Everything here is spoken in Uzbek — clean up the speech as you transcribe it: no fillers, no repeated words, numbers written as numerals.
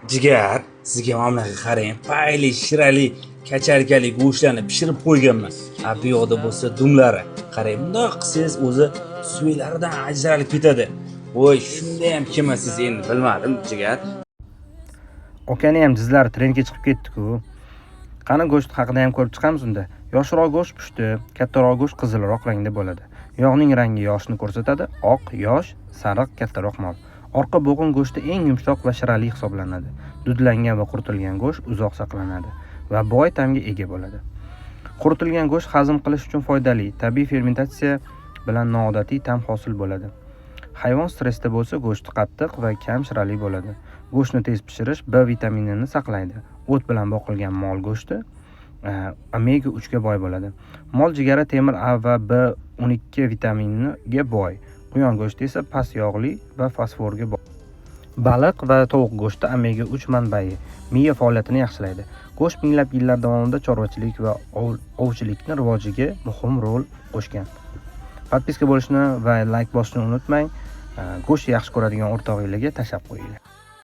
Jigar, sizga mana bunaqa qarang. Payli, shirali, kacharkali go'shtlarni pishirib qo'yganman. Bu yoqda bo'lsa dumlari. Qarang, bundoq qilsangiz o'zi suylaridan ajralib ketadi. Voy, shunda ham kemasiz endi bilmadim, jigar. Okani ham jizlari trendga chiqib ketdi-ku. Qani go'sht haqida ham ko'rib chiqamiz unda. Yoshroq go'sht pushti, kattaroq go'sht qizilroq rangda bo'ladi. Yog'ning rangi yoshni ko'rsatadi, oq, yosh, sariq, kattaroq mol. Orqa bo'g'in go'shti eng yumshoq va shirali hisoblanadi. Dudlangan va quritilgan go'sht uzoq saqlanadi va boy ta'mga ega bo'ladi. Quritilgan go'sht hazm qilish uchun foydali, tabiiy fermentatsiya bilan noodatiy ta'm hosil bo'ladi. Hayvon stressda bo'lsa, go'shti qattiq va kam shirali bo'ladi. Go'shtni tez pishirish B vitaminini saqlaydi. O't bilan boqilgan mol go'shti omega 3 ga boy bo'ladi. Mol jigari temir A va B12 vitaminiga boy. Quyon go'shti esa past yog'li va fosforga boy. Baliq va tovuq go'shti omega 3 manbai, miya faoliyatini yaxshilaydi. Go'sht minglab yillar davomida chorvachilik va ovchilikning rivojiga muhim rol qo'shgan. Podpiska bo'lishni va like bosishni unutmang. Go'sht yaxshi ko'radigan o'rtog'ingizga tashlab qo'yinglar.